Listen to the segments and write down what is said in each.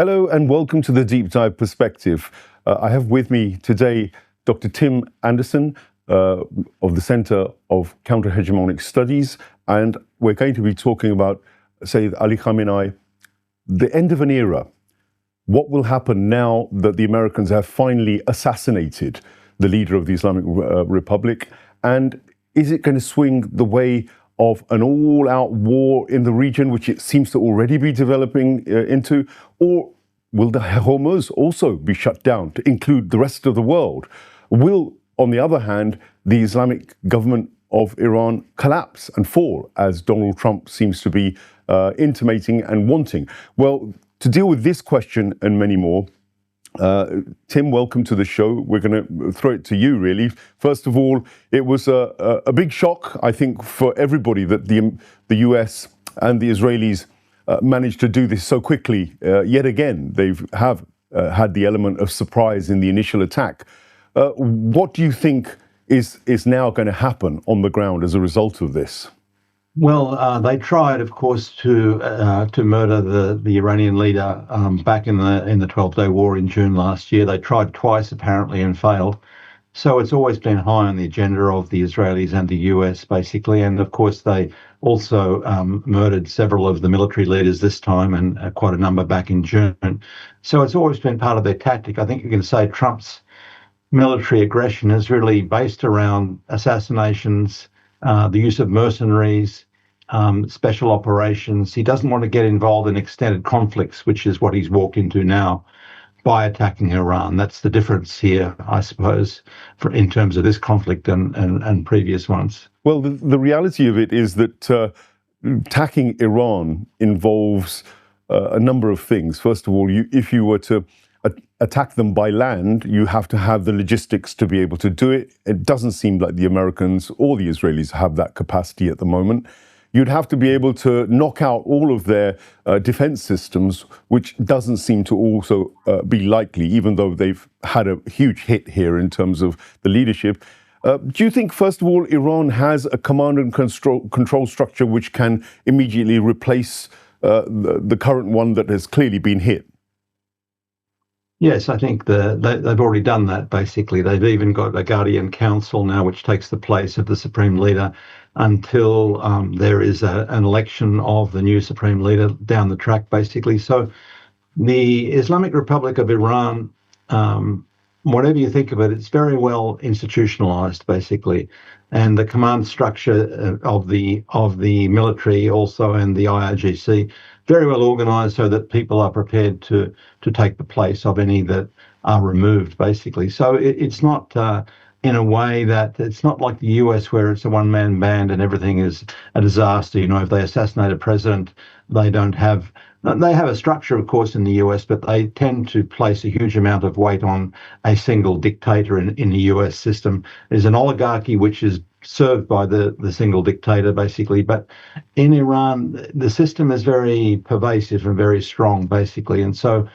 Hello and welcome to the Deep Dive Perspective. I have with me today Dr. Tim Anderson of the Center of Counter-Hegemonic Studies, and we're going to be talking about Sayyid Ali Khamenei, the end of an era. What will happen now that the Americans have finally assassinated the leader of the Islamic Republic? And is it going to swing the way of an all-out war in the region, which it seems to already be developing into? Or will the Hormuz also be shut down to include the rest of the world? Will, on the other hand, the Islamic government of Iran collapse and fall, as Donald Trump seems to be intimating and wanting? Well, to deal with this question and many more, Tim, welcome to the show. We're going to throw it to you, really. First of all, it was a big shock, I think, for everybody that the US and the Israelis managed to do this so quickly. Yet again, they have had the element of surprise in the initial attack. What do you think is now going to happen on the ground as a result of this? Well, they tried, of course, to murder the Iranian leader back in the 12-day war in June last year. They tried twice, apparently, and failed. So it's always been high on the agenda of the Israelis and the US, basically. And of course, they also murdered several of the military leaders this time, and quite a number back in June. So it's always been part of their tactic. I think you can say Trump's military aggression is really based around assassinations, the use of mercenaries, special operations. He doesn't want to get involved in extended conflicts, which is what he's walked into now by attacking Iran. That's the difference here, I suppose, in terms of this conflict and previous ones. Well, the reality of it is that attacking Iran involves a number of things. First of all, if you were to attack them by land, you have to have the logistics to be able to do it. It doesn't seem like the Americans or the Israelis have that capacity at the moment. You'd have to be able to knock out all of their defense systems, which doesn't seem to also be likely, even though they've had a huge hit here in terms of the leadership. Do you think, first of all, Iran has a command and control structure which can immediately replace the current one that has clearly been hit? Yes, I think they've already done that, basically. They've even got a guardian council now, which takes the place of the supreme leader until there is an election of the new supreme leader down the track, basically. So the Islamic Republic of Iran, whatever you think of it, it's very well institutionalized, basically. And the command structure of the military also, and the IRGC, very well organized so that people are prepared to take the place of any that are removed, basically. So it's not in a way that it's not like the US, where it's a one-man band and everything is a disaster. You know, if they assassinate a president, they have a structure, of course, in the US, but they tend to place a huge amount of weight on a single dictator in the US system. There's an oligarchy which is served by the single dictator, basically. But in Iran, the system is very pervasive and very strong, basically. And so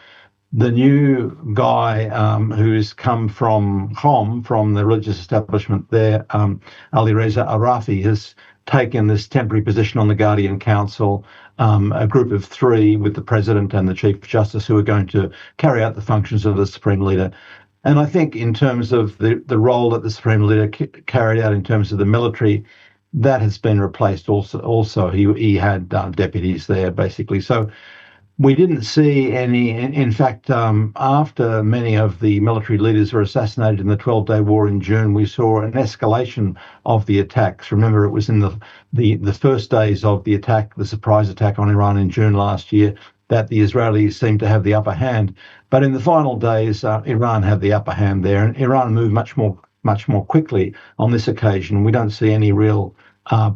the new guy who's come from Qom, from the religious establishment there, Ali Reza Arafi, has taken this temporary position on the Guardian Council, a group of three with the president and the chief justice, who are going to carry out the functions of the supreme leader. And I think in terms of the role that the supreme leader carried out in terms of the military, that has been replaced also. He had deputies there, basically. So we didn't see any. In fact, after many of the military leaders were assassinated in the 12-day war in June, we saw an escalation of the attacks. Remember, it was in the first days of the attack, the surprise attack on Iran in June last year, that the Israelis seemed to have the upper hand. But in the final days, Iran had the upper hand there, and Iran moved much more quickly on this occasion. We don't see any real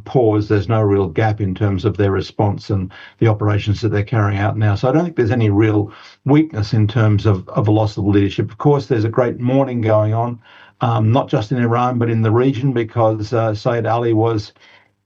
pause. There's no real gap in terms of their response and the operations that they're carrying out now. So I don't think there's any real weakness in terms of a loss of leadership. Of course, there's a great mourning going on, not just in Iran, but in the region, because Sayyid Ali was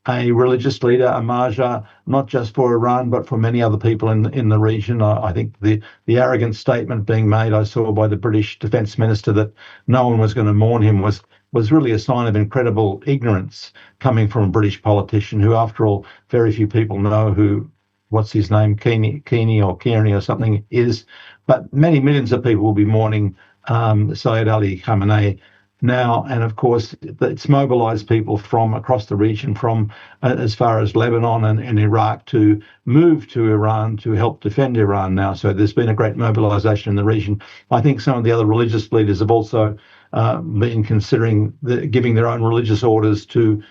a religious leader, a marja, not just for Iran, but for many other people in the region. I think the arrogant statement being made, I saw by the British Defence Minister, that no one was going to mourn him was really a sign of incredible ignorance coming from a British politician who, after all, very few people know who what's his name, Kearney or Kearney or something is, but many millions of people will be mourning Syed Ali Khamenei now, and of course it's mobilised people from across the region, from as far as Lebanon and Iraq, to move to Iran to help defend Iran now. So there's been a great mobilisation in the region. I think some of the other religious leaders have also been considering giving their own religious orders to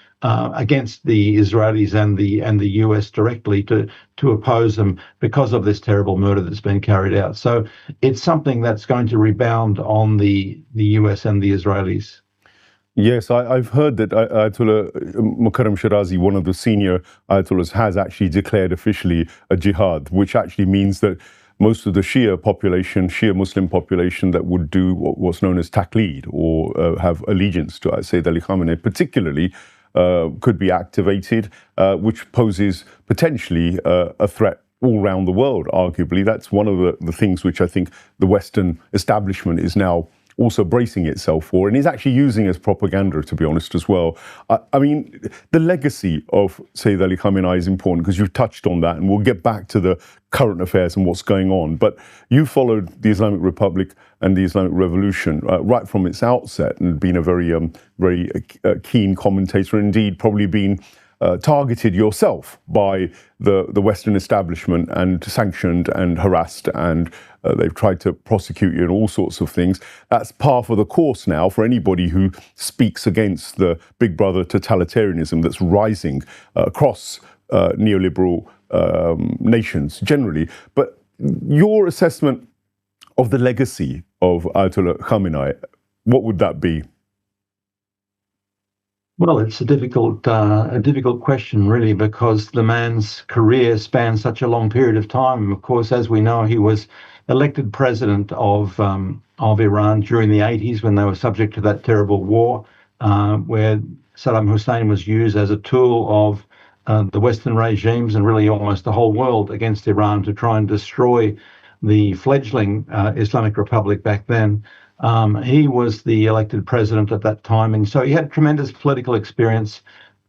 against the Israelis and the US directly to oppose them because of this terrible murder that's been carried out. So it's something that's going to rebound on the US and the Israelis. Yes, I've heard that Ayatollah Mukarram Shirazi, one of the senior Ayatollahs, has actually declared officially a jihad, which actually means that most of the Shia population, Shia Muslim population that would do what's known as taqleed, or have allegiance to Sayyid Ali Khamenei particularly, could be activated, which poses potentially a threat all around the world, arguably. That's one of the things which I think the Western establishment is now also bracing itself for, and is actually using as propaganda, to be honest, as well. I mean, the legacy of Sayyid Ali Khamenei is important, because you've touched on that, and we'll get back to the current affairs and what's going on. But you followed the Islamic Republic and the Islamic Revolution right from its outset, and been a very keen commentator, and indeed probably been targeted yourself by the Western establishment and sanctioned and harassed, and they've tried to prosecute you and all sorts of things. That's par for the course now for anybody who speaks against the big brother totalitarianism that's rising across neoliberal nations generally. But your assessment of the legacy of Ayatollah Khamenei, what would that be? Well, it's a difficult question, really, because the man's career spans such a long period of time. Of course, as we know, he was elected president of Iran during the 80s, when they were subject to that terrible war, where Saddam Hussein was used as a tool of the Western regimes and really almost the whole world against Iran to try and destroy the fledgling Islamic Republic back then. He was the elected president at that time, and so he had tremendous political experience.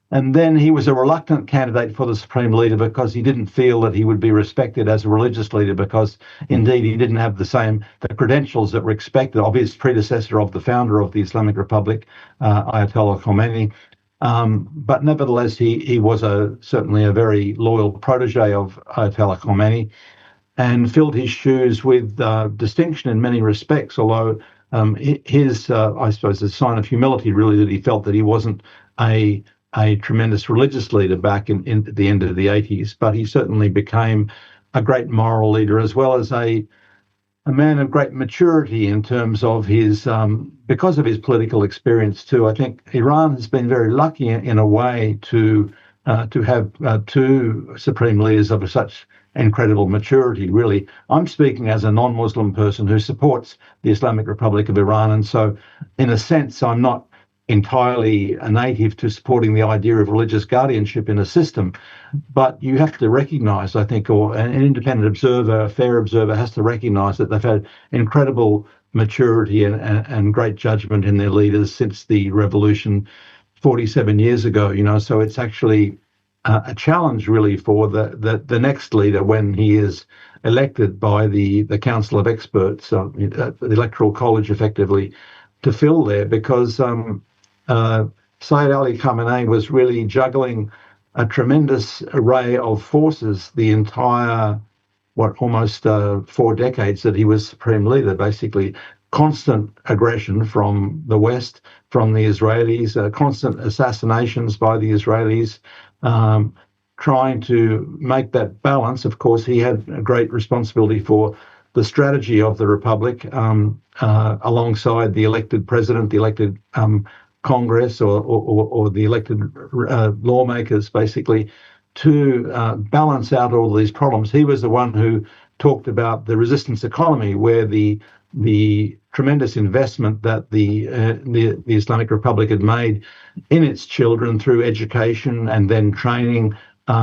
And then he was a reluctant candidate for the Supreme Leader because he didn't feel that he would be respected as a religious leader, because indeed he didn't have the credentials that were expected of his predecessor, of the founder of the Islamic Republic, Ayatollah Khamenei. But nevertheless, he was certainly a very loyal protege of Ayatollah Khamenei, and filled his shoes with distinction in many respects, although his, I suppose, a sign of humility, really, that he felt that he wasn't a tremendous religious leader back in at the end of the 80s, but he certainly became a great moral leader, as well as a man of great maturity in terms of his, because of his political experience too. I think Iran has been very lucky in a way to have two supreme leaders of such incredible maturity, really. I'm speaking as a non-Muslim person who supports the Islamic Republic of Iran, and so in a sense I'm not entirely a native to supporting the idea of religious guardianship in a system. But you have to recognise, I think, or an independent observer, a fair observer, has to recognise that they've had incredible maturity and great judgment in their leaders since the revolution 47 years ago, so it's actually a challenge, really, for the next leader when he is elected by the Council of Experts, the Electoral College, effectively, to fill there, because Syed Ali Khamenei was really juggling a tremendous array of forces the entire, almost 4 decades that he was supreme leader, basically. Constant aggression from the West, from the Israelis, constant assassinations by the Israelis, trying to make that balance. Of course, he had a great responsibility for the strategy of the Republic, alongside the elected president, the elected Congress, or the elected lawmakers, basically, to balance out all these problems. He was the one who talked about the resistance economy, where the tremendous investment that the Islamic Republic had made in its children through education and then training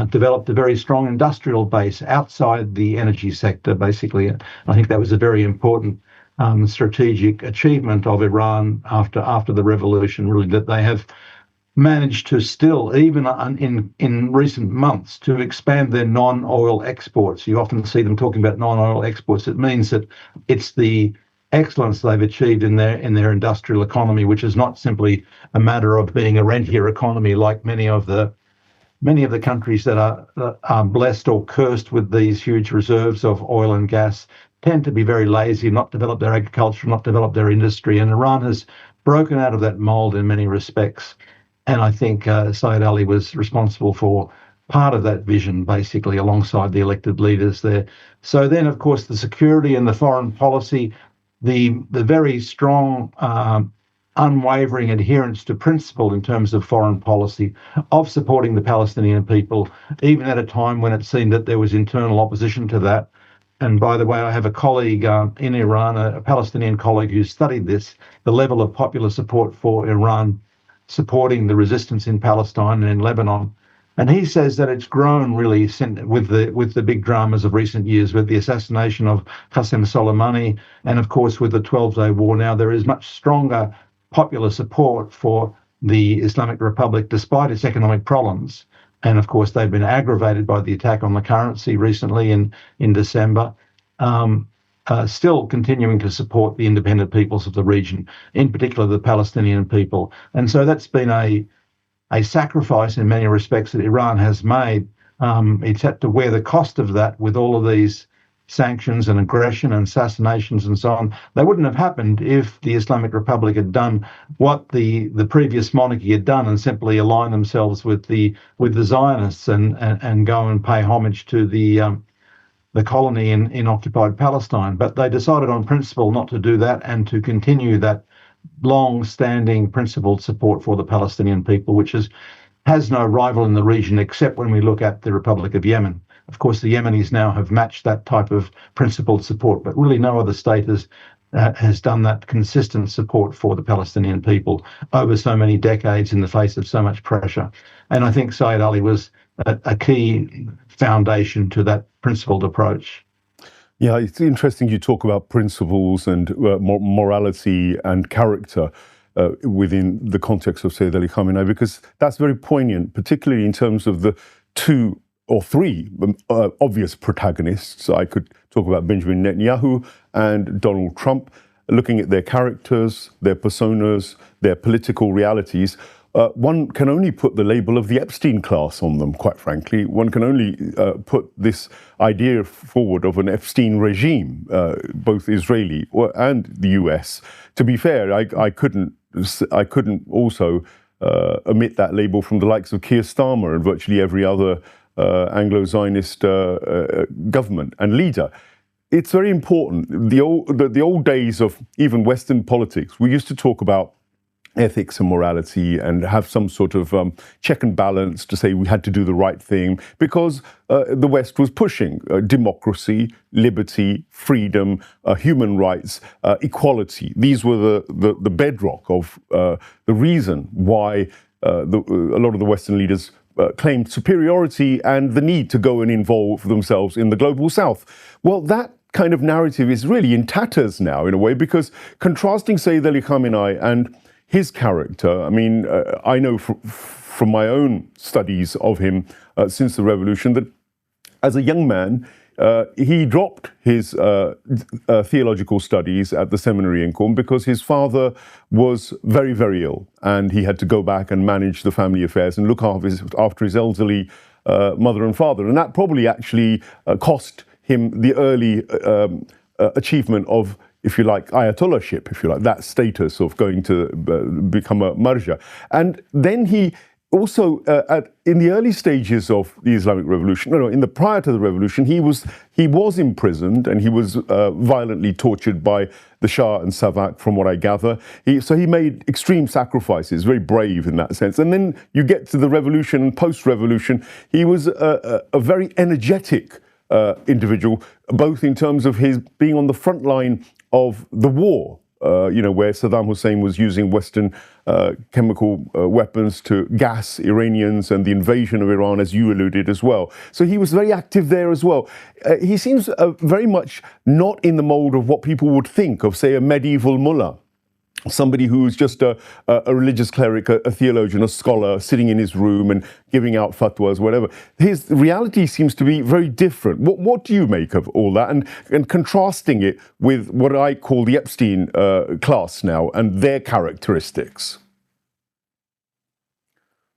developed a very strong industrial base outside the energy sector, basically. I think that was a very important strategic achievement of Iran after the revolution, really, that they have managed to still, even in recent months, to expand their non-oil exports. You often see them talking about non-oil exports. It means that it's the excellence they've achieved in their industrial economy, which is not simply a matter of being a rentier economy like many of the countries that are blessed or cursed with these huge reserves of oil and gas tend to be very lazy, not develop their agriculture, not develop their industry. And Iran has broken out of that mold in many respects. And I think Saeed Ali was responsible for part of that vision, basically, alongside the elected leaders there. So then, of course, the security and the foreign policy, the very strong unwavering adherence to principle in terms of foreign policy, of supporting the Palestinian people, even at a time when it seemed that there was internal opposition to that. And by the way, I have a colleague in Iran, a Palestinian colleague who studied this, the level of popular support for Iran supporting the resistance in Palestine and in Lebanon. And he says that it's grown really with the big dramas of recent years, with the assassination of Qasem Soleimani, and of course with the 12-day war. Now there is much stronger popular support for the Islamic Republic despite its economic problems. And of course, they've been aggravated by the attack on the currency recently in December, still continuing to support the independent peoples of the region, in particular the Palestinian people. And so that's been a sacrifice in many respects that Iran has made. It's had to wear the cost of that with all of these sanctions and aggression and assassinations and so on. They wouldn't have happened if the Islamic Republic had done what the previous monarchy had done and simply align themselves with the Zionists and go and pay homage to the colony in occupied Palestine. But they decided on principle not to do that and to continue that long-standing principled support for the Palestinian people, which has no rival in the region except when we look at the Republic of Yemen. Of course, the Yemenis now have matched that type of principled support, but really no other state has done that consistent support for the Palestinian people over so many decades in the face of so much pressure. And I think Saeed Ali was a key foundation to that principled approach. Yeah, it's interesting you talk about principles and morality and character within the context of Saeed Ali Khamenei, because that's very poignant, particularly in terms of the two or three obvious protagonists. I could talk about Benjamin Netanyahu and Donald Trump, looking at their characters, their personas, their political realities. One can only put the label of the Epstein Class on them, quite frankly. One can only put this idea forward of an Epstein regime, both Israeli and the US. To be fair, I couldn't also omit that label from the likes of Keir Starmer and virtually every other Anglo-Zionist government and leader. It's very important. The old days of even Western politics, we used to talk about ethics and morality and have some sort of check and balance to say we had to do the right thing because the West was pushing democracy, liberty, freedom, human rights, equality. These were the bedrock of the reason why a lot of the Western leaders claimed superiority and the need to go and involve themselves in the global South. Well, that kind of narrative is really in tatters now, in a way, because contrasting Saeed Ali Khamenei and his character, I mean, I know from my own studies of him since the revolution that as a young man, he dropped his theological studies at the seminary in Qom because his father was very, very ill and he had to go back and manage the family affairs and look after his elderly mother and father. And that probably actually cost him the early achievement of, if you like, Ayatollahship, if you like, that status of going to become a marja. And then he also, in the early stages of the Islamic Revolution, prior to the revolution, he was imprisoned and he was violently tortured by the Shah and Savak, from what I gather. So he made extreme sacrifices, very brave in that sense. And then you get to the revolution and post-revolution, he was a very energetic individual, both in terms of his being on the front line of the war, where Saddam Hussein was using Western chemical weapons to gas Iranians and the invasion of Iran, as you alluded as well. So he was very active there as well. He seems very much not in the mold of what people would think of, say, a medieval mullah. somebody who's just a religious cleric, a theologian, a scholar, sitting in his room and giving out fatwas, whatever. His reality seems to be very different. What do you make of all that? And contrasting it with what I call the Epstein class now and their characteristics.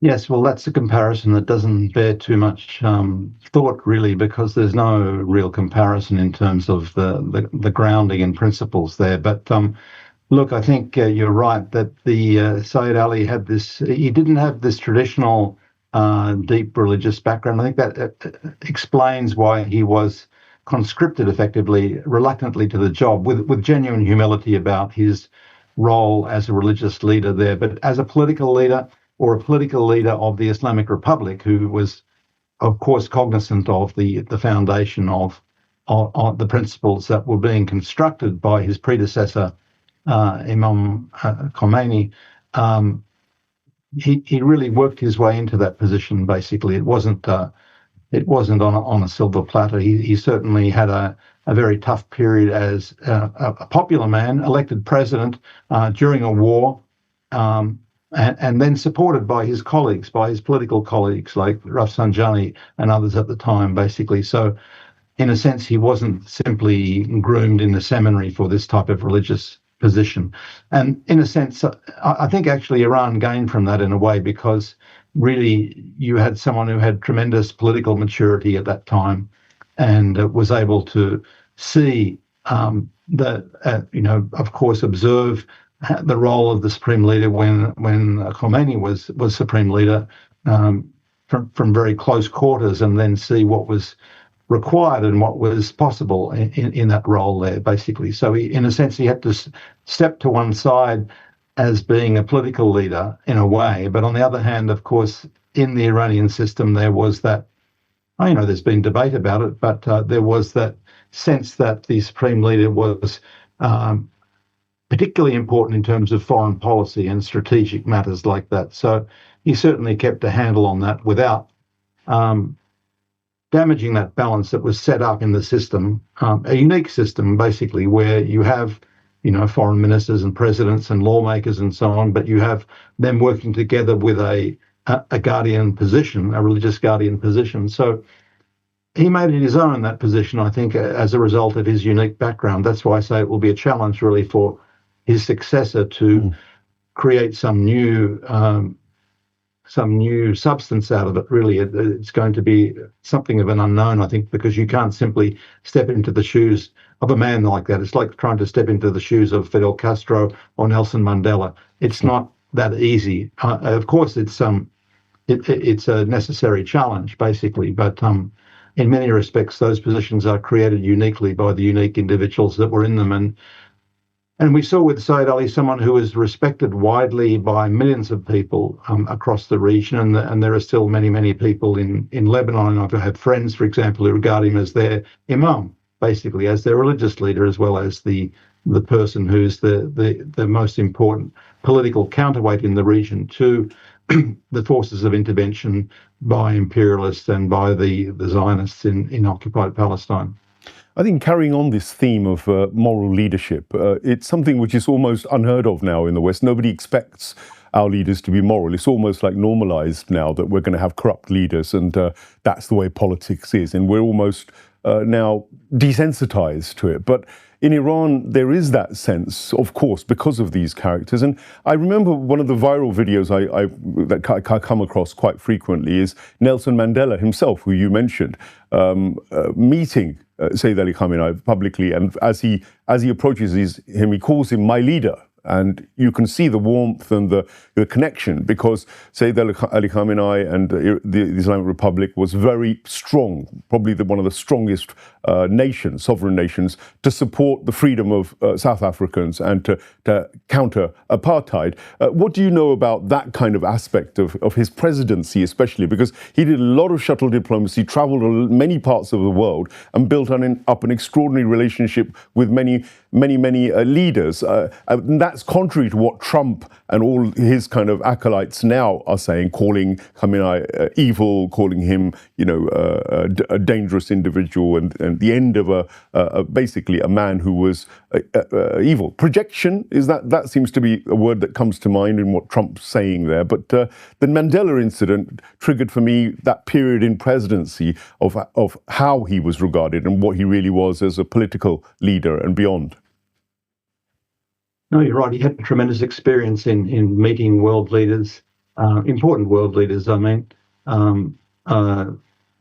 Yes, well, that's a comparison that doesn't bear too much thought, really, because there's no real comparison in terms of the grounding and principles there. But look, I think you're right that the Sayyid Ali had this. He didn't have this traditional deep religious background. I think that explains why he was conscripted effectively, reluctantly to the job, with genuine humility about his role as a religious leader there. But as a political leader, or a political leader of the Islamic Republic, who was, of course, cognizant of the foundation of the principles that were being constructed by his predecessor, Imam Khomeini, he really worked his way into that position. Basically, it wasn't on a silver platter. He certainly had a very tough period as a popular man, elected president during a war. And then supported by his colleagues, by his political colleagues like Rafsanjani and others at the time, basically. So, in a sense, he wasn't simply groomed in the seminary for this type of religious position. And in a sense, I think actually Iran gained from that in a way, because really you had someone who had tremendous political maturity at that time and was able to see of course, observe the role of the supreme leader when Khomeini was supreme leader from very close quarters, and then see what was required and what was possible in that role there, basically. So in a sense, he had to step to one side as being a political leader in a way. But on the other hand, of course, in the Iranian system, there was that, there's been debate about it, but there was that sense that the supreme leader was particularly important in terms of foreign policy and strategic matters like that. So he certainly kept a handle on that without damaging that balance that was set up in the system, a unique system, basically, where you have, foreign ministers and presidents and lawmakers and so on, but you have them working together with a guardian position, a religious guardian position. So he made it his own, that position, I think, as a result of his unique background. That's why I say it will be a challenge, really, for his successor to create some new substance out of it. Really, it's going to be something of an unknown, I think, because you can't simply step into the shoes of a man like that. It's like trying to step into the shoes of Fidel Castro or Nelson Mandela. It's not that easy. Of course, it's a necessary challenge, basically, but in many respects, those positions are created uniquely by the unique individuals that were in them. And we saw with Sayyid Ali someone who was respected widely by millions of people across the region, and there are still many, many people in Lebanon. I've had friends, for example, who regard him as their imam, basically, as their religious leader, as well as the person who's the most important political counterweight in the region to the forces of intervention by imperialists and by the Zionists in occupied Palestine. I think carrying on this theme of moral leadership, it's something which is almost unheard of now in the West. Nobody expects our leaders to be moral. It's almost like normalized now that we're going to have corrupt leaders, and that's the way politics is. And we're almost now desensitized to it. But in Iran, there is that sense, of course, because of these characters. And I remember one of the viral videos that I come across quite frequently is Nelson Mandela himself, who you mentioned, meeting Sayyid Ali Khamenei publicly. And as he approaches him, he calls him my leader. And you can see the warmth and the connection, because Sayyid Ali Khamenei and the Islamic Republic was very strong, probably one of the strongest sovereign nations, to support the freedom of South Africans and to counter apartheid. What do you know about that kind of aspect of his presidency, especially? Because he did a lot of shuttle diplomacy, traveled to many parts of the world, and built up an extraordinary relationship with many leaders. And that's contrary to what Trump and all his kind of acolytes now are saying, calling Khamenei evil, calling him, a dangerous individual, and and the end of basically a man who was evil. Projection is that seems to be a word that comes to mind in what Trump's saying there. But the Mandela incident triggered for me that period in presidency of how he was regarded and what he really was as a political leader and beyond. No, you're right. He had tremendous experience in meeting world leaders, important world leaders. I mean,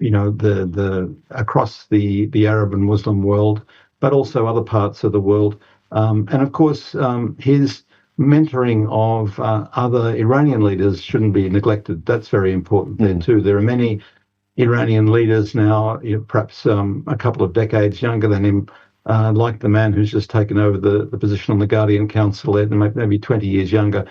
the across the Arab and Muslim world, but also other parts of the world. And of course, his mentoring of other Iranian leaders shouldn't be neglected. That's very important there too. There are many Iranian leaders now, perhaps a couple of decades younger than him, like the man who's just taken over the position on the Guardian Council, maybe 20 years younger,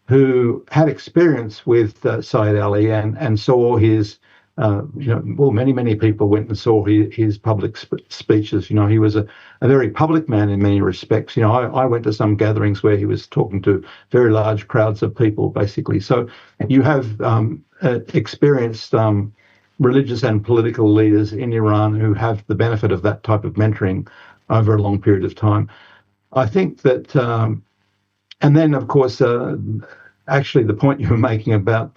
who had experience with Sayyid Ali and saw his, many people went and saw his public speeches. He was a very public man in many respects. I went to some gatherings where he was talking to very large crowds of people, basically. So you have experienced religious and political leaders in Iran who have the benefit of that type of mentoring over a long period of time. I think that, and then of course, actually the point you were making about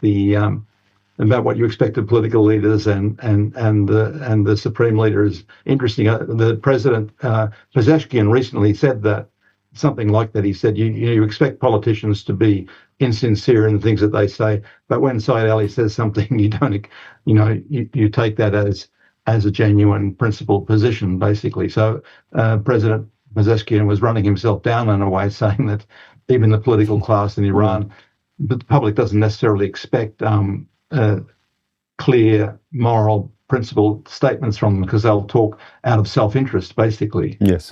about what you expect of political leaders and the supreme leader is interesting. The president Pezeshkian recently said that, something like that. He said, you expect politicians to be insincere in the things that they say, but when Sayyid Ali says something, you don't, you take that as a genuine principled position, basically. So President Pezeshkian was running himself down in a way, saying that even the political class in Iran, but the public doesn't necessarily expect clear, moral, principled statements from them because they'll talk out of self-interest, basically. Yes.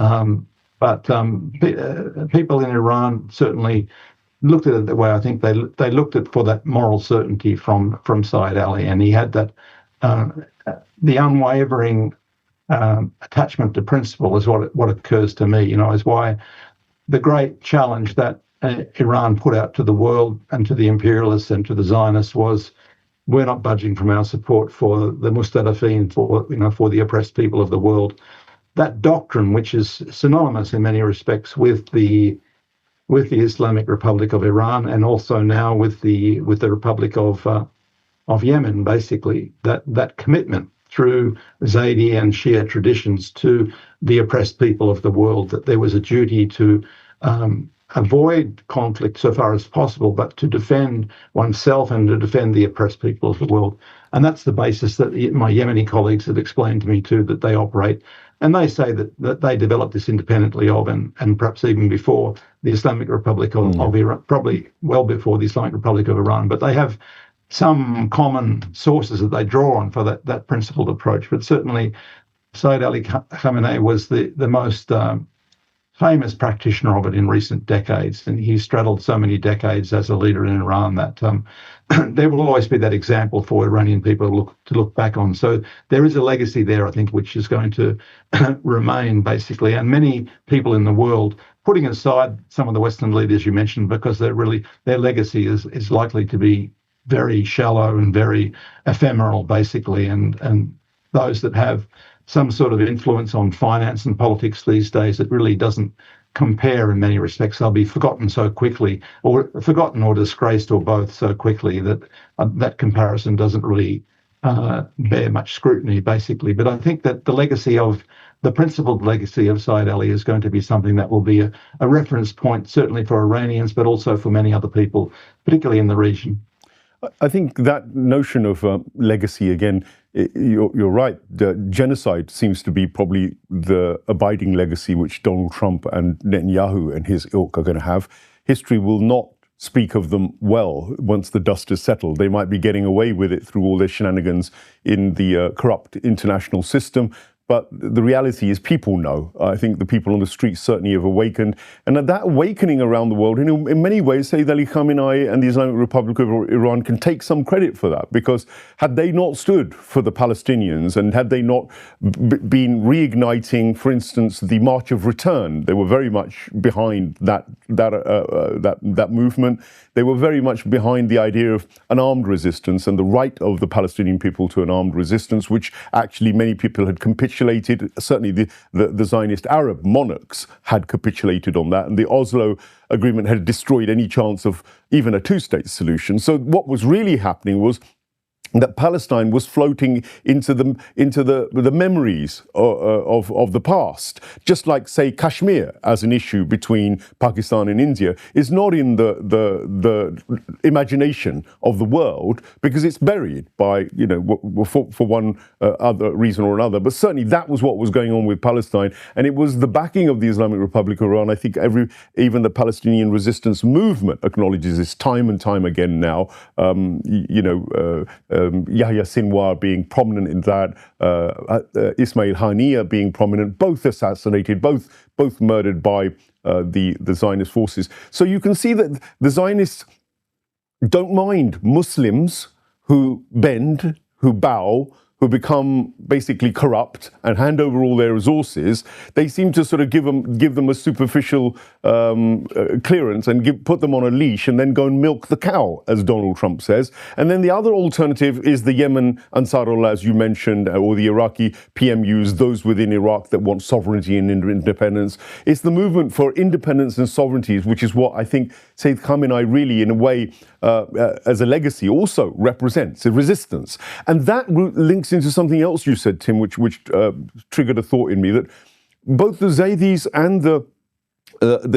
But people in Iran certainly looked at it that way. I think they looked at for that moral certainty from Sayyid Ali, and he had that the unwavering attachment to principle is what occurs to me. Is why the great challenge that Iran put out to the world and to the imperialists and to the Zionists was, we're not budging from our support for the Mustadafin, for the oppressed people of the world. That doctrine, which is synonymous in many respects with the Islamic Republic of Iran and also now with the Republic of Yemen, basically, that commitment through Zaydi and Shia traditions to the oppressed people of the world, that there was a duty to avoid conflict so far as possible, but to defend oneself and to defend the oppressed people of the world. And that's the basis that my Yemeni colleagues have explained to me too, that they operate. And they say that they developed this independently of, and perhaps even before the Islamic Republic of Iran, probably well before the Islamic Republic of Iran, but they have some common sources that they draw on for that principled approach. But certainly Sayyid Ali Khamenei was the most famous practitioner of it in recent decades, and he straddled so many decades as a leader in Iran that there will always be that example for Iranian people to look back on. So there is a legacy there, I think, which is going to remain, basically. And many people in the world, putting aside some of the Western leaders you mentioned, because their legacy is likely to be very shallow and very ephemeral, basically, and those that have some sort of influence on finance and politics these days, it really doesn't compare in many respects. They'll be forgotten so quickly, or disgraced, or both, so quickly that that comparison doesn't really bear much scrutiny, basically. But I think that the principled legacy of Sayyid Ali is going to be something that will be a reference point, certainly for Iranians, but also for many other people, particularly in the region. I think that notion of legacy, again, you're right. Genocide seems to be probably the abiding legacy which Donald Trump and Netanyahu and his ilk are going to have. History will not speak of them well once the dust is settled. They might be getting away with it through all their shenanigans in the corrupt international system. But the reality is people know. I think the people on the streets certainly have awakened. And that awakening around the world, in many ways, Sayyid Ali Khamenei and the Islamic Republic of Iran can take some credit for that, because had they not stood for the Palestinians and had they not been reigniting, for instance, the March of Return, they were very much behind that movement. They were very much behind the idea of an armed resistance and the right of the Palestinian people to an armed resistance, which actually many people had capitulated capitulated. Certainly the Zionist Arab monarchs had capitulated on that, and the Oslo Agreement had destroyed any chance of even a two-state solution. So what was really happening was that Palestine was floating into the memories of the past, just like, say, Kashmir as an issue between Pakistan and India is not in the imagination of the world because it's buried by, for one other reason or another. But certainly that was what was going on with Palestine, and it was the backing of the Islamic Republic of Iran. I think even the Palestinian resistance movement acknowledges this time and time again now. Yahya Sinwar being prominent in that, Ismail Haniyeh being prominent, both assassinated, both murdered by the Zionist forces. So you can see that the Zionists don't mind Muslims who bend, who bow, who become basically corrupt and hand over all their resources. They seem to sort of give them a superficial clearance and put them on a leash and then go and milk the cow, as Donald Trump says. And then the other alternative is the Yemen Ansarullah, as you mentioned, or the Iraqi PMUs, those within Iraq that want sovereignty and independence. It's the movement for independence and sovereignty, which is what I think Sayyid Khamenei really, in a way, as a legacy, also represents a resistance. And that links into something else you said, Tim, which triggered a thought in me, that both the Zaydis and the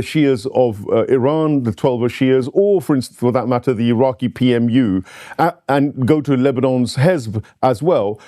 Shias of Iran, the 12 Shias, or for instance, for that matter, the Iraqi PMU, and go to Lebanon's Hezb as well,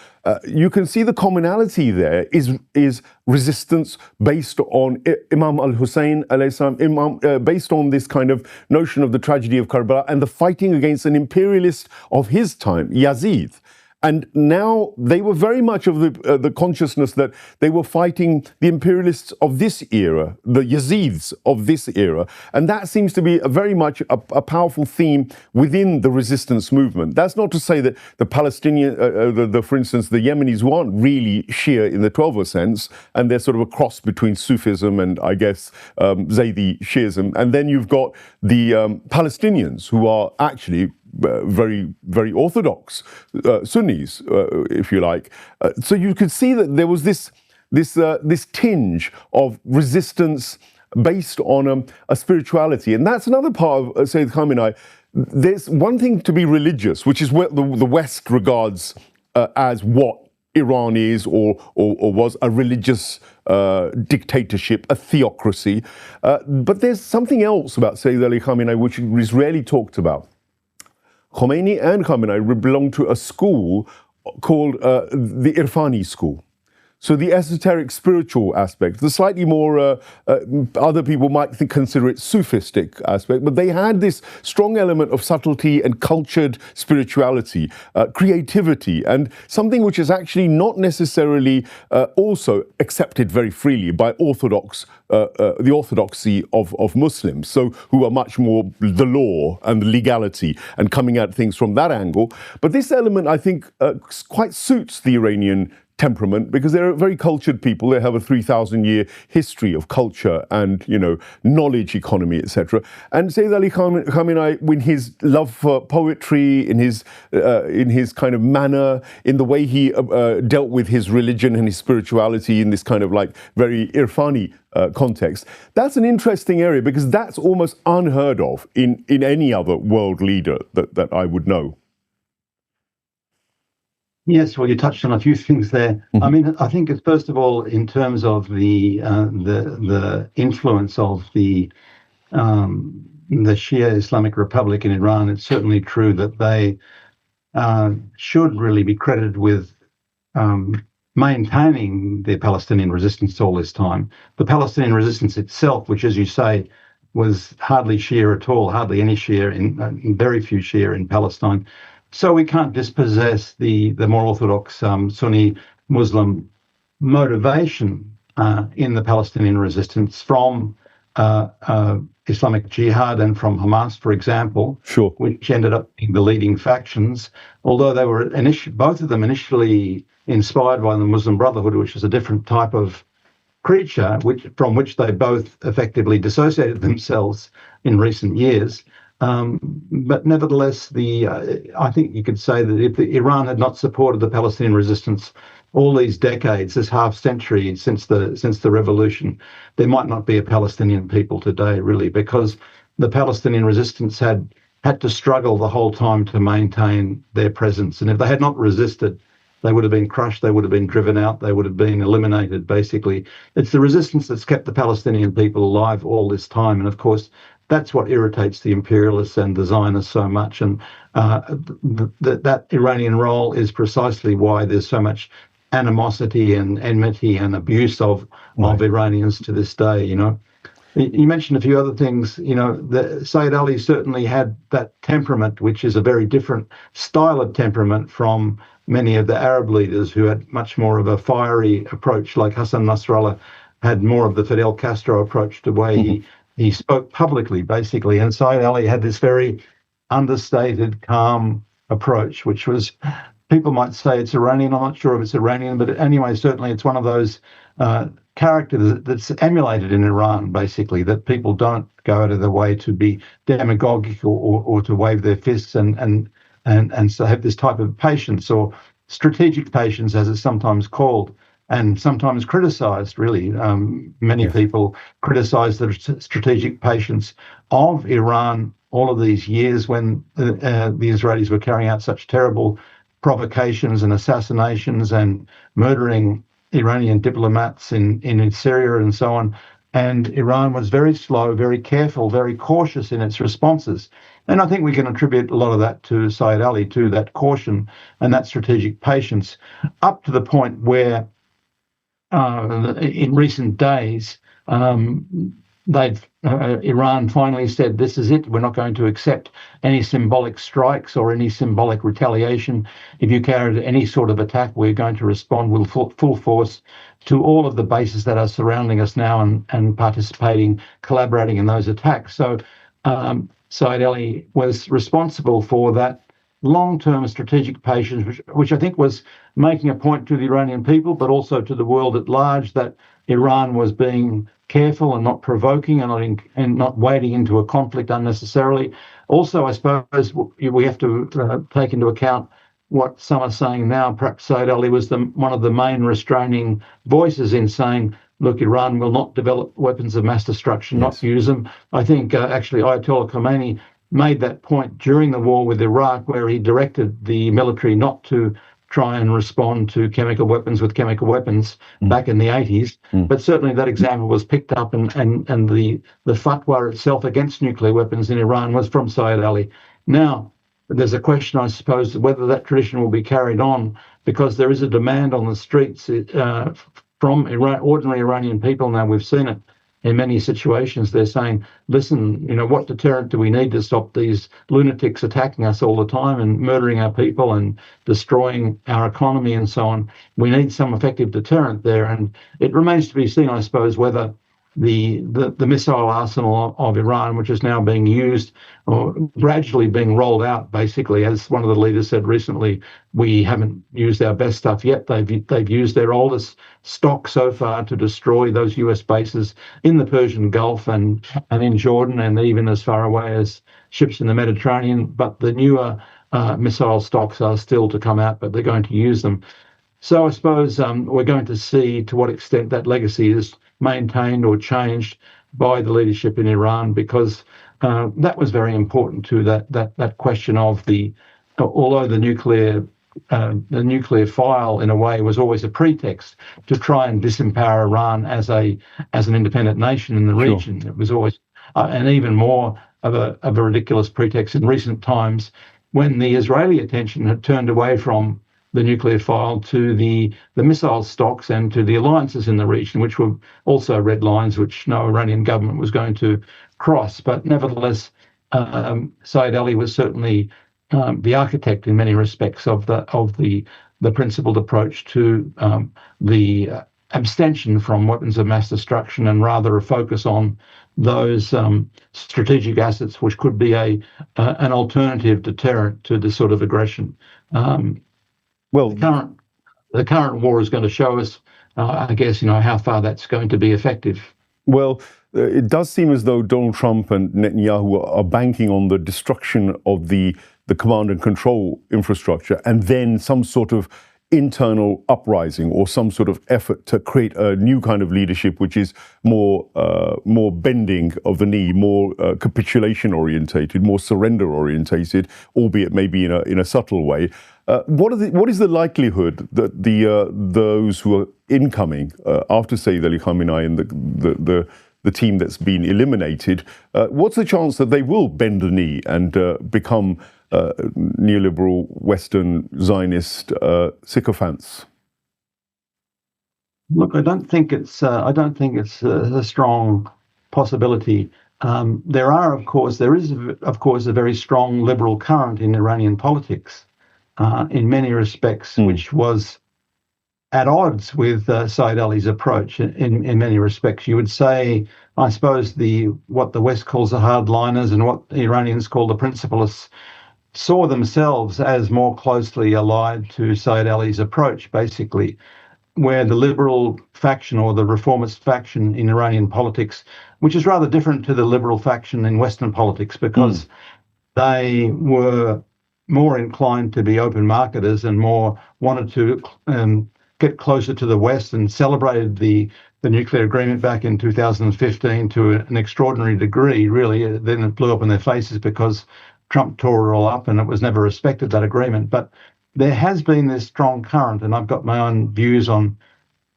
you can see the commonality there is resistance based on Imam al-Hussein, based on this kind of notion of the tragedy of Karbala and the fighting against an imperialist of his time, Yazid. And now they were very much of the consciousness that they were fighting the imperialists of this era, the Yazids of this era. And that seems to be very much a powerful theme within the resistance movement. That's not to say that the Palestinian, for instance, the Yemenis who aren't really Shia in the 12er sense, and they're sort of a cross between Sufism and, I guess, Zaydi Shiism. And then you've got the Palestinians who are actually very, very orthodox Sunnis, if you like. So you could see that there was this tinge of resistance based on a spirituality, and that's another part of Sayyid Khamenei. There's one thing to be religious, which is what the West regards as what Iran is or was a religious dictatorship, a theocracy. But there's something else about Sayyid Ali Khamenei which is rarely talked about. Khomeini and Khamenei belong to a school called the Irfani school. So the esoteric spiritual aspect, the slightly more, other people might consider it Sufistic aspect, but they had this strong element of subtlety and cultured spirituality, creativity, and something which is actually not necessarily also accepted very freely by the orthodoxy of Muslims, so who are much more the law and the legality and coming at things from that angle. But this element, I think, quite suits the Iranian temperament because they're a very cultured people. They have a 3,000-year history of culture and, knowledge economy, etc. And Sayyid Ali Khamenei, in his love for poetry, in his kind of manner, in the way he dealt with his religion and his spirituality in this kind of like very Irfani context, that's an interesting area because that's almost unheard of in any other world leader that I would know. Yes, well, you touched on a few things there. Mm-hmm. I mean, I think it's first of all in terms of the influence of the Shia Islamic Republic in Iran. It's certainly true that they should really be credited with maintaining the Palestinian resistance all this time. The Palestinian resistance itself, which, as you say, was hardly Shia at all, hardly any Shia in very few Shia in Palestine. So we can't dispossess the more orthodox Sunni Muslim motivation in the Palestinian resistance from Islamic Jihad and from Hamas, for example, sure, which ended up being the leading factions. Although they were both of them initially inspired by the Muslim Brotherhood, which is a different type of creature, from which they both effectively dissociated themselves in recent years. But nevertheless, I think you could say that if Iran had not supported the Palestinian resistance all these decades, this half century since the revolution, there might not be a Palestinian people today, really, because the Palestinian resistance had to struggle the whole time to maintain their presence. And if they had not resisted, they would have been crushed, they would have been driven out, they would have been eliminated, basically. It's the resistance that's kept the Palestinian people alive all this time. And of course, that's what irritates the imperialists and the Zionists so much. And that Iranian role is precisely why there's so much animosity and enmity and abuse of Iranians to this day, you know. You mentioned a few other things. You know, Sayyid Ali certainly had that temperament, which is a very different style of temperament from many of the Arab leaders who had much more of a fiery approach, like Hassan Nasrallah had more of the Fidel Castro approach to the way he spoke publicly, basically. And Sayyid Ali had this very understated, calm approach, which was, people might say it's Iranian. I'm not sure if it's Iranian, but anyway, certainly it's one of those characters that's emulated in Iran, basically, that people don't go out of their way to be demagogic or to wave their fists and so have this type of patience, or strategic patience, as it's sometimes called, and sometimes criticized, really. Many people criticize the strategic patience of Iran all of these years when the Israelis were carrying out such terrible provocations and assassinations and murdering Iranian diplomats in Syria and so on. And Iran was very slow, very careful, very cautious in its responses. And I think we can attribute a lot of that to Sayyid Ali, to that caution and that strategic patience, up to the point where in recent days, Iran finally said, this is it. We're not going to accept any symbolic strikes or any symbolic retaliation. If you carry out any sort of attack, we're going to respond with full force to all of the bases that are surrounding us now and participating, collaborating in those attacks. So Sayyid Ali was responsible for that long-term strategic patience, which I think was making a point to the Iranian people, but also to the world at large, that Iran was being careful and not provoking and not wading into a conflict unnecessarily. Also, I suppose we have to take into account what some are saying now. Perhaps Sayyid Ali was one of the main restraining voices in saying, look, Iran will not develop weapons of mass destruction, not use them. I think actually Ayatollah Khamenei made that point during the war with Iraq, where he directed the military not to try and respond to chemical weapons with chemical weapons back in the 80s. But certainly that example was picked up, and the fatwa itself against nuclear weapons in Iran was from Sayyid Ali. Now, there's a question, I suppose, whether that tradition will be carried on, because there is a demand on the streets from ordinary Iranian people. Now, we've seen it in many situations. They're saying, listen, you know, what deterrent do we need to stop these lunatics attacking us all the time and murdering our people and destroying our economy and so on? We need some effective deterrent there. And it remains to be seen, I suppose, whether the missile arsenal of Iran, which is now being used or gradually being rolled out, basically, as one of the leaders said recently, we haven't used our best stuff yet. They've used their oldest stock so far to destroy those US bases in the Persian Gulf and in Jordan, and even as far away as ships in the Mediterranean. But the newer missile stocks are still to come out, but they're going to use them. So I suppose we're going to see to what extent that legacy is maintained or changed by the leadership in Iran, because that was very important to that question of although the nuclear file in a way was always a pretext to try and disempower Iran as an independent nation in the region. It was always and even more of a ridiculous pretext in recent times, when the Israeli attention had turned away from the nuclear file to the missile stocks and to the alliances in the region, which were also red lines which no Iranian government was going to cross. But nevertheless, Sayyid Ali was certainly the architect in many respects of the principled approach to the abstention from weapons of mass destruction, and rather a focus on those strategic assets which could be an alternative deterrent to this sort of aggression. The current war is going to show us, I guess, how far that's going to be effective. Well, it does seem as though Donald Trump and Netanyahu are banking on the destruction of the command and control infrastructure, and then some sort of internal uprising or some sort of effort to create a new kind of leadership, which is more bending of the knee, more capitulation orientated, more surrender orientated, albeit maybe in a subtle way. What is the likelihood that those who are incoming after Sayyid Ali Khamenei and the team that's been eliminated, what's the chance that they will bend the knee and become neoliberal Western Zionist sycophants? Look, I don't think it's a strong possibility. There is of course a very strong liberal current in Iranian politics, in many respects, which was at odds with Said Ali's approach in many respects. You would say, I suppose, what the West calls the hardliners and what the Iranians call the principalists saw themselves as more closely allied to Said Ali's approach, basically, where the liberal faction or the reformist faction in Iranian politics, which is rather different to the liberal faction in Western politics, because they were more inclined to be open marketers and more wanted to get closer to the West, and celebrated the nuclear agreement back in 2015 to an extraordinary degree, really. Then it blew up in their faces because Trump tore it all up and it was never respected, that agreement. But there has been this strong current, and I've got my own views on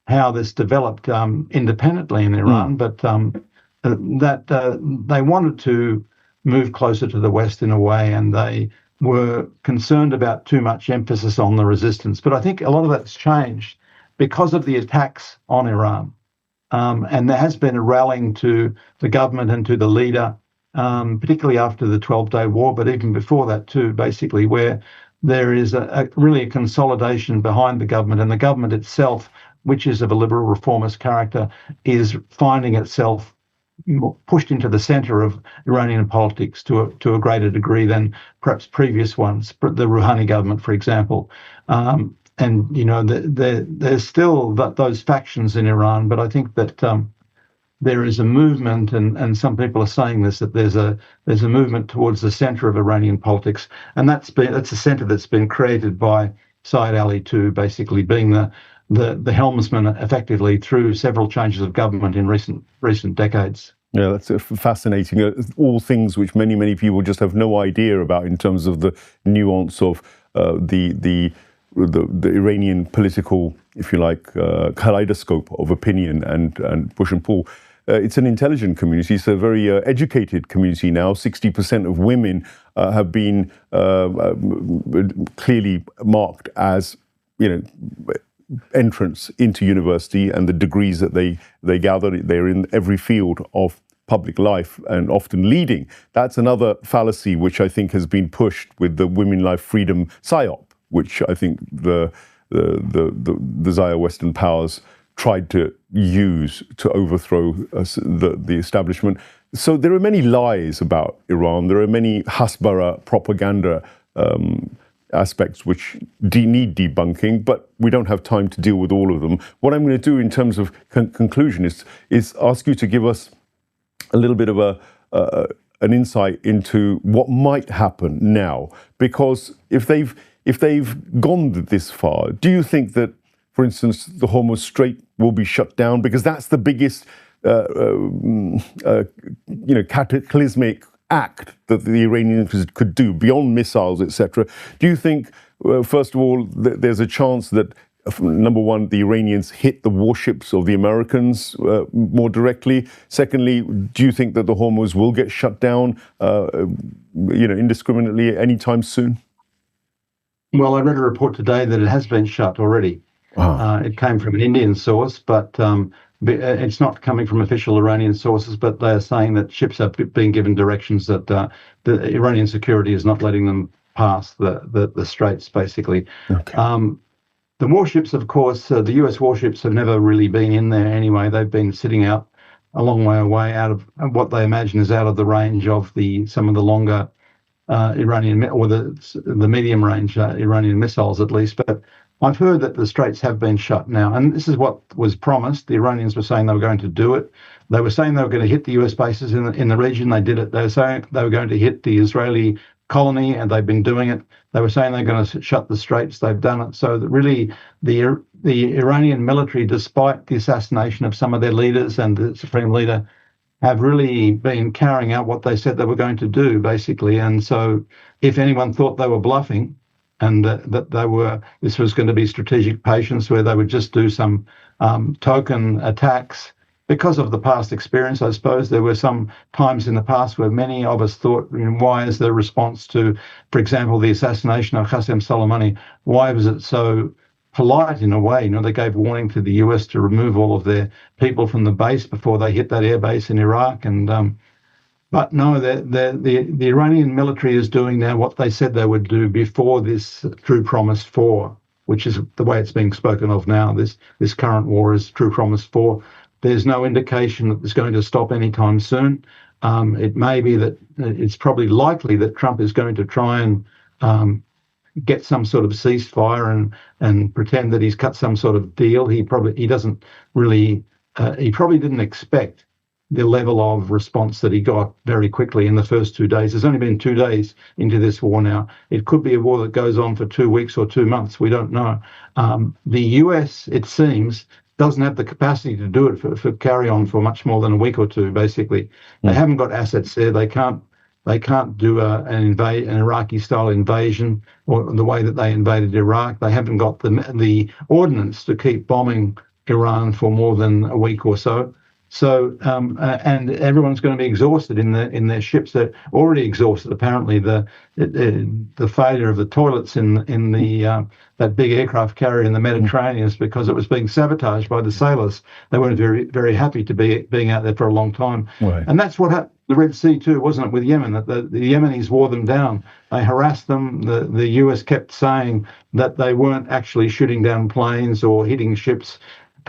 how this developed independently in Iran, but that they wanted to move closer to the West in a way, and they were concerned about too much emphasis on the resistance. But I think a lot of that's changed because of the attacks on Iran. And there has been a rallying to the government and to the leader, particularly after the 12-day war, but even before that too, basically, where there is really a consolidation behind the government, and the government itself, which is of a liberal reformist character, is finding itself pushed into the center of Iranian politics to a greater degree than perhaps previous ones, the Rouhani government, for example. And, you know, there's still those factions in Iran, but I think that there is a movement, and some people are saying this, that there's a movement towards the center of Iranian politics, and that's a center that's been created by Said Ali too, basically being the helmsman effectively through several changes of government in recent decades. Yeah, that's fascinating. All things which many people just have no idea about in terms of the nuance of the Iranian political, if you like, kaleidoscope of opinion and push and pull. It's an intelligent community. It's a very educated community now. 60% of women have been clearly marked as, you know, entrance into university, and the degrees that they gather, they're in every field of public life and often leading. That's another fallacy which I think has been pushed with the Women Life Freedom PSYOP, which I think the Zaya Western powers tried to use to overthrow the establishment. So there are many lies about Iran. There are many Hasbara propaganda aspects which need debunking, but we don't have time to deal with all of them. What I'm going to do in terms of conclusion is ask you to give us a little bit of an insight into what might happen now, because if they've gone this far, do you think that, for instance, the Hormuz Strait will be shut down? Because that's the biggest, cataclysmic act that the Iranians could do beyond missiles, etc. Do you think, first of all, there's a chance that, number one, the Iranians hit the warships of the Americans more directly? Secondly, do you think that the Hormuz will get shut down, indiscriminately anytime soon? Well, I read a report today that it has been shut already. Wow. It came from an Indian source, but it's not coming from official Iranian sources, but they are saying that ships are being given directions that the Iranian security is not letting them pass the straits, basically. Okay. The warships, of course, the US warships have never really been in there anyway. They've been sitting out a long way away, out of what they imagine is out of the range of some of the longer Iranian, or the medium range Iranian missiles, at least. But I've heard that the straits have been shut now, and this is what was promised. The Iranians were saying they were going to do it. They were saying they were going to hit the US bases in the region. They did it. They were saying they were going to hit the Israeli colony, and they've been doing it. They were saying they're going to shut the straits. They've done it. So that really, the Iranian military, despite the assassination of some of their leaders and the supreme leader, have really been carrying out what they said they were going to do, basically. And so, if anyone thought they were bluffing, and that this was going to be strategic patience, where they would just do some token attacks. Because of the past experience, I suppose there were some times in the past where many of us thought, why is the response to, for example, the assassination of Qasem Soleimani, why was it so polite in a way? They gave warning to the US to remove all of their people from the base before they hit that air base in Iraq. But no, the Iranian military is doing now what they said they would do before this True Promise 4, which is the way it's being spoken of now. This current war is True Promise 4. There's no indication that it's going to stop anytime soon. It may be that it's probably likely that Trump is going to try and get some sort of ceasefire and pretend that he's cut some sort of deal. He probably didn't expect the level of response that he got very quickly in the first 2 days. There's only been 2 days into this war now. It could be a war that goes on for 2 weeks or 2 months. We don't know. The US, it seems, doesn't have the capacity to do it for carry on for much more than a week or two. Basically, they haven't got assets there. They can't do an Iraqi-style invasion or the way that they invaded Iraq. They haven't got the ordnance to keep bombing Iran for more than a week or so. So and everyone's going to be exhausted in their ships. They're already exhausted. Apparently, the failure of the toilets in that big aircraft carrier in the Mediterranean is because it was being sabotaged by the sailors. They weren't very, very happy to being out there for a long time. Right. And that's what happened. The Red Sea too, wasn't it, with Yemen? That the Yemenis wore them down. They harassed them. The US kept saying that they weren't actually shooting down planes or hitting ships,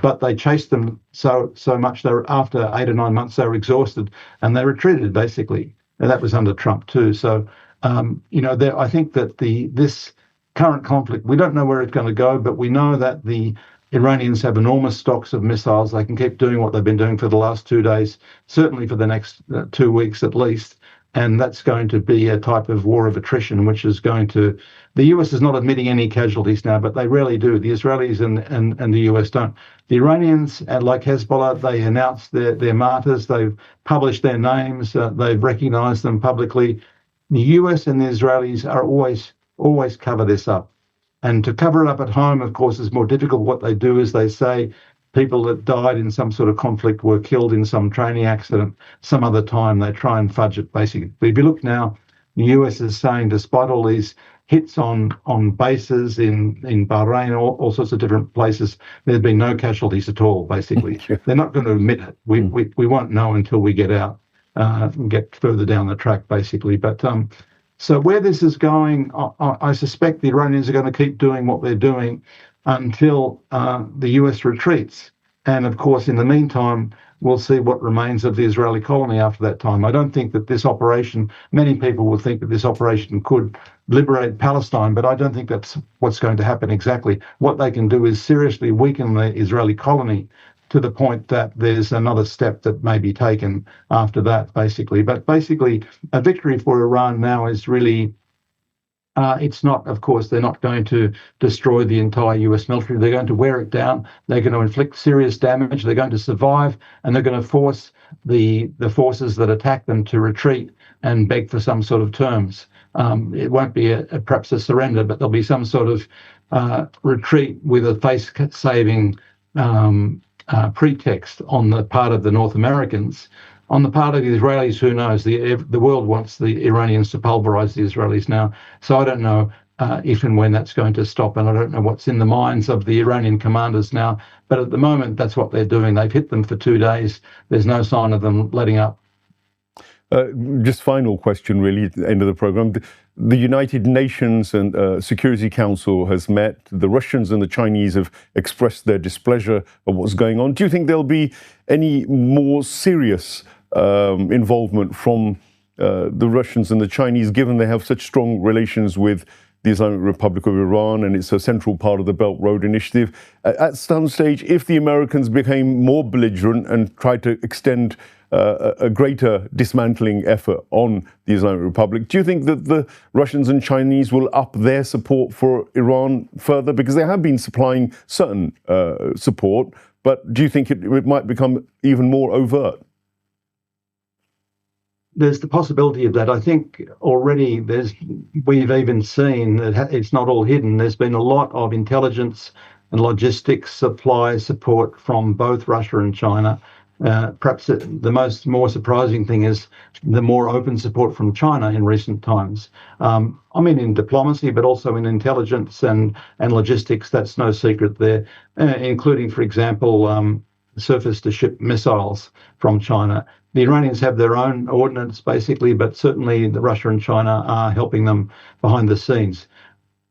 but they chased them so much. After 8 or 9 months, they were exhausted and they retreated, basically. And that was under Trump too. So, I think that this current conflict, we don't know where it's going to go, but we know that the Iranians have enormous stocks of missiles. They can keep doing what they've been doing for the last 2 days, certainly for the next 2 weeks at least. And that's going to be a type of war of attrition, which is going to... The US is not admitting any casualties now, but they rarely do. The Israelis and the US don't. The Iranians, like Hezbollah, they announced their martyrs. They've published their names. They've recognized them publicly. The US and the Israelis are always cover this up. And to cover it up at home, of course, is more difficult. What they do is they say people that died in some sort of conflict were killed in some training accident some other time. They try and fudge it, basically. But if you look now, the US is saying, despite all these hits on bases in Bahrain, all sorts of different places, there's been no casualties at all, basically. They're not going to admit it. We won't know until we get out and get further down the track, basically. But so where this is going, I suspect the Iranians are going to keep doing what they're doing until the US retreats. And of course, in the meantime, we'll see what remains of the Israeli colony after that time. I don't think that this operation, many people will think that this operation could liberate Palestine, but I don't think that's what's going to happen exactly. What they can do is seriously weaken the Israeli colony to the point that there's another step that may be taken after that, basically. But basically, a victory for Iran now is really... it's not, of course, they're not going to destroy the entire US military. They're going to wear it down. They're going to inflict serious damage. They're going to survive, and they're going to force the forces that attack them to retreat and beg for some sort of terms. It won't be perhaps a surrender, but there'll be some sort of retreat with a face-saving pretext on the part of the North Americans. On the part of the Israelis, who knows? The world wants the Iranians to pulverize the Israelis now. So I don't know if and when that's going to stop, and I don't know what's in the minds of the Iranian commanders now. But at the moment, that's what they're doing. They've hit them for 2 days. There's no sign of them letting up. Just final question, really, at the end of the program. The United Nations and Security Council has met. The Russians and the Chinese have expressed their displeasure at what's going on. Do you think there'll be any more serious involvement from the Russians and the Chinese, given they have such strong relations with the Islamic Republic of Iran and it's a central part of the Belt Road Initiative? At some stage, if the Americans became more belligerent and tried to extend a greater dismantling effort on the Islamic Republic. Do you think that the Russians and Chinese will up their support for Iran further? Because they have been supplying certain support, but do you think it might become even more overt? There's the possibility of that. I think already we've even seen that it's not all hidden. There's been a lot of intelligence and logistics supply support from both Russia and China. Perhaps the more surprising thing is the more open support from China in recent times. I mean, in diplomacy, but also in intelligence and logistics. That's no secret there, including, for example, surface-to-ship missiles from China. The Iranians have their own ordnance, basically, but certainly Russia and China are helping them behind the scenes.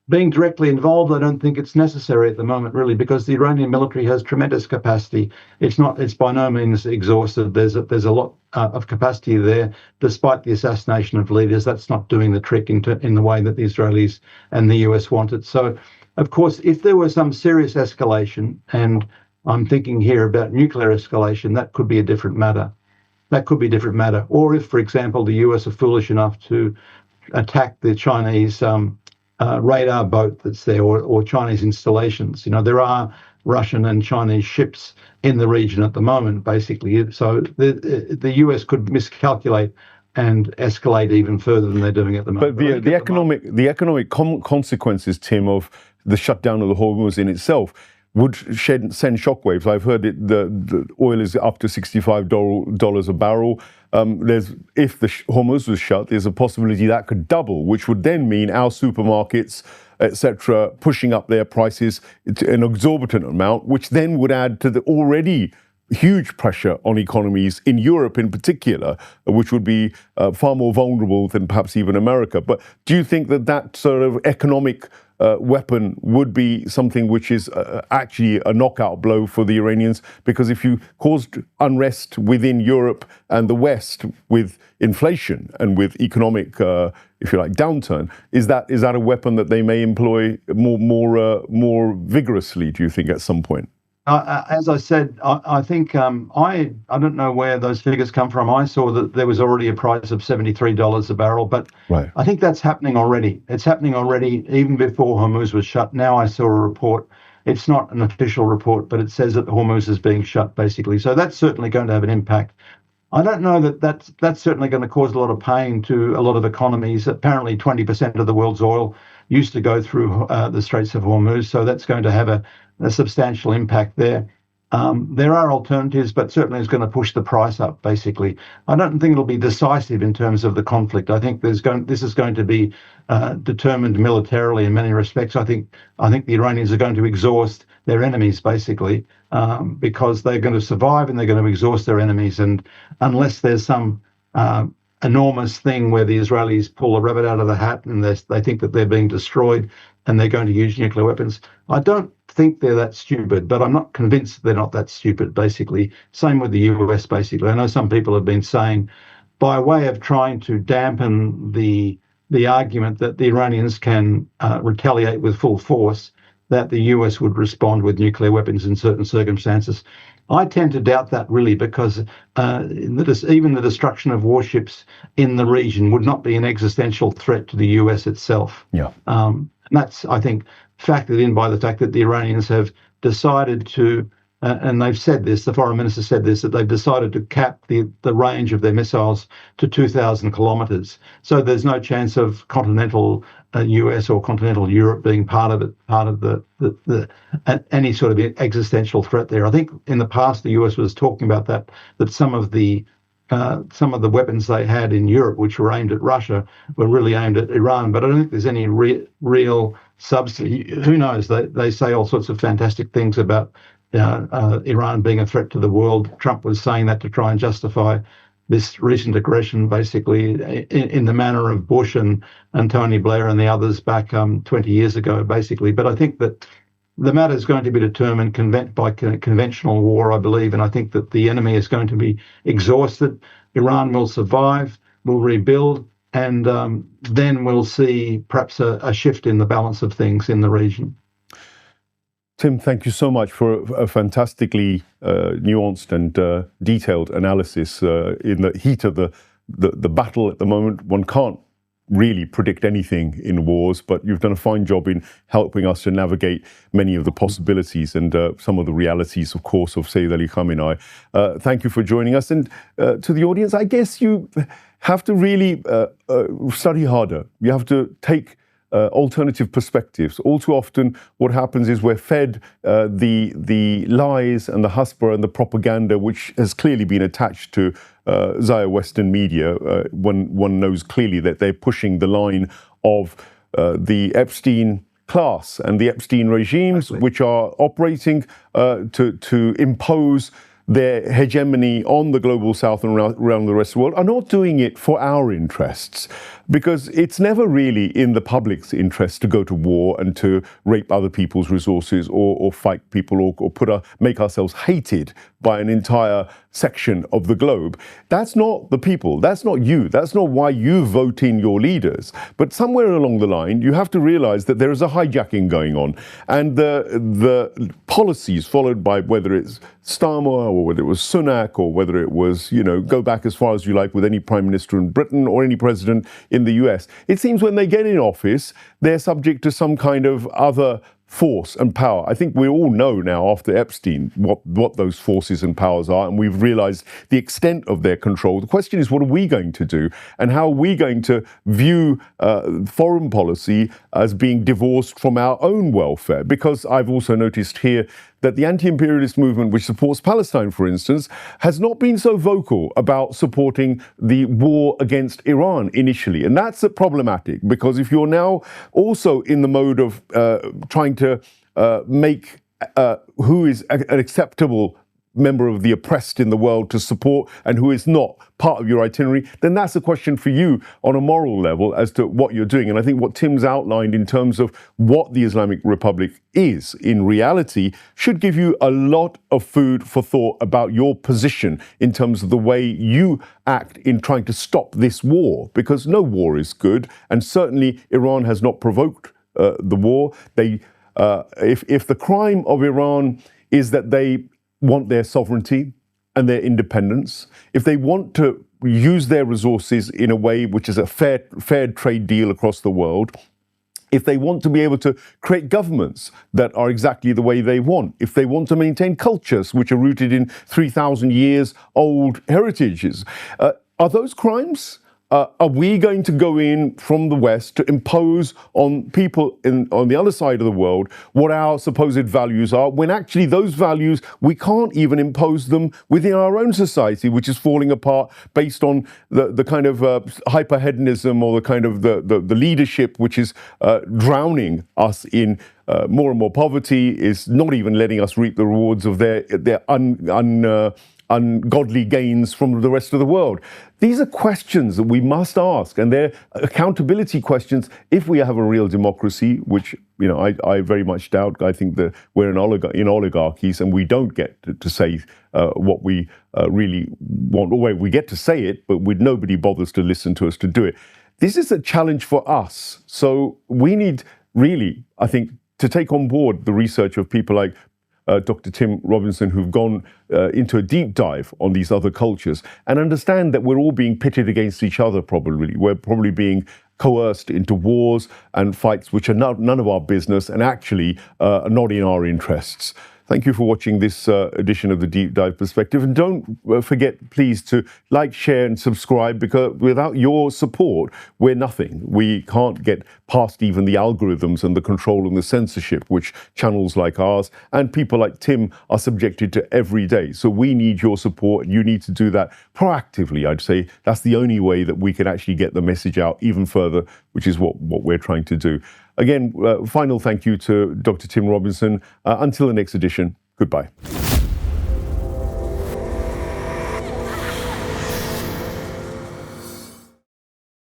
Being directly involved, I don't think it's necessary at the moment, really, because the Iranian military has tremendous capacity. It's by no means exhausted. There's a lot of capacity there, despite the assassination of leaders. That's not doing the trick in the way that the Israelis and the US want it. So, of course, if there were some serious escalation, and I'm thinking here about nuclear escalation, that could be a different matter. Or if, for example, the US are foolish enough to attack the Chinese radar boat that's there, or Chinese installations. There are Russian and Chinese ships in the region at the moment, basically. So the US could miscalculate and escalate even further than they're doing at the moment. But the economic consequences, Tim, of the shutdown of the Hormuz in itself would send shockwaves. I've heard the oil is up to $65 a barrel. If the Hormuz was shut, there's a possibility that could double, which would then mean our supermarkets, etc., pushing up their prices to an exorbitant amount, which then would add to the already huge pressure on economies in Europe in particular, which would be far more vulnerable than perhaps even America. But do you think that sort of economic weapon would be something which is actually a knockout blow for the Iranians? Because if you caused unrest within Europe and the West with inflation and with economic, if you like, downturn, is that a weapon that they may employ more vigorously, do you think, at some point? As I said, I think I don't know where those figures come from. I saw that there was already a price of $73 a barrel, but right. I think that's happening already. It's happening already even before Hormuz was shut. Now I saw a report. It's not an official report, but it says that Hormuz is being shut, basically. So that's certainly going to have an impact. I don't know that's certainly going to cause a lot of pain to a lot of economies. Apparently 20% of the world's oil used to go through the Straits of Hormuz, so that's going to have a substantial impact there. There are alternatives, but certainly it's going to push the price up, basically. I don't think it'll be decisive in terms of the conflict. I think this is going to be determined militarily in many respects. I think the Iranians are going to exhaust their enemies, basically, because they're going to survive and they're going to exhaust their enemies. And unless there's some enormous thing where the Israelis pull a rabbit out of the hat and they think that they're being destroyed and they're going to use nuclear weapons, I don't think they're that stupid, but I'm not convinced they're not that stupid, basically. Same with the US, basically. I know some people have been saying, by way of trying to dampen the argument that the Iranians can retaliate with full force, that the US would respond with nuclear weapons in certain circumstances. I tend to doubt that, really, because even the destruction of warships in the region would not be an existential threat to the US itself. Yeah. And that's, I think, factored in by the fact that the Iranians have decided to, and they've said this, the foreign minister said this, that they've decided to cap the range of their missiles to 2,000 kilometres. So there's no chance of continental US or continental Europe being part of any sort of existential threat there. I think in the past the US was talking about that some of the weapons they had in Europe, which were aimed at Russia, were really aimed at Iran. But I don't think there's any real substance. Who knows? They say all sorts of fantastic things about Iran being a threat to the world. Trump was saying that to try and justify this recent aggression, basically in the manner of Bush and Tony Blair and the others back 20 years ago, basically. But I think that the matter is going to be determined by conventional war, I believe, and I think that the enemy is going to be exhausted. Iran will survive, will rebuild, and then we'll see perhaps a shift in the balance of things in the region. Tim, thank you so much for a fantastically nuanced and detailed analysis in the heat of the battle at the moment. One can't really predict anything in wars, but you've done a fine job in helping us to navigate many of the possibilities and some of the realities, of course, of Ayatollah Khamenei. Thank you for joining us. And to the audience, I guess you have to really study harder. You have to take alternative perspectives. All too often, what happens is we're fed the lies and the husper and the propaganda, which has clearly been attached to Zaya Western media. One knows clearly that they're pushing the line of the Epstein Class and the Epstein regimes, which are operating to impose their hegemony on the global south and around the rest of the world, are not doing it for our interests, because it's never really in the public's interest to go to war and to rape other people's resources or fight people or make ourselves hated by an entire section of the globe. That's not the people. That's not you. That's not why you vote in your leaders. But somewhere along the line, you have to realize that there is a hijacking going on, and the policies followed by, whether it's Starmer or whether it was Sunak or whether it was, go back as far as you like with any prime minister in Britain or any president in the US. It seems when they get in office, they're subject to some kind of other force and power. I think we all know now after Epstein what those forces and powers are, and we've realized the extent of their control. The question is, what are we going to do, and how are we going to view foreign policy as being divorced from our own welfare? Because I've also noticed here that the anti-imperialist movement, which supports Palestine, for instance, has not been so vocal about supporting the war against Iran initially. And that's problematic, because if you're now also in the mode of trying to make who is an acceptable member of the oppressed in the world to support and who is not part of your itinerary, then that's a question for you on a moral level as to what you're doing. And I think what Tim's outlined in terms of what the Islamic Republic is in reality should give you a lot of food for thought about your position in terms of the way you act in trying to stop this war, because no war is good, and certainly Iran has not provoked the war. If the crime of Iran is that they want their sovereignty and their independence, if they want to use their resources in a way which is a fair trade deal across the world, if they want to be able to create governments that are exactly the way they want, if they want to maintain cultures which are rooted in 3,000 years old heritages, are those crimes? Are we going to go in from the West to impose on people on the other side of the world what our supposed values are, when actually those values, we can't even impose them within our own society, which is falling apart based on the kind of hyper-hedonism or the kind of the leadership which is drowning us in more and more poverty, is not even letting us reap the rewards of their ungodly gains from the rest of the world. These are questions that we must ask, and they're accountability questions if we have a real democracy, which I very much doubt. I think that we're in oligarchies, and we don't get to say what we really want. Or we get to say it, but nobody bothers to listen to us to do it. This is a challenge for us. So we need really, I think, to take on board the research of people like Dr. Tim Robinson, who've gone into a deep dive on these other cultures and understand that we're all being pitted against each other probably. We're probably being coerced into wars and fights which are none of our business and actually are not in our interests. Thank you for watching this edition of the Deep Dive Perspective. And don't forget, please, to like, share and subscribe, because without your support, we're nothing. We can't get past even the algorithms and the control and the censorship which channels like ours and people like Tim are subjected to every day. So we need your support, and you need to do that proactively. I'd say that's the only way that we can actually get the message out even further, which is what we're trying to do. Again, final thank you to Dr. Tim Robinson. Until the next edition, goodbye.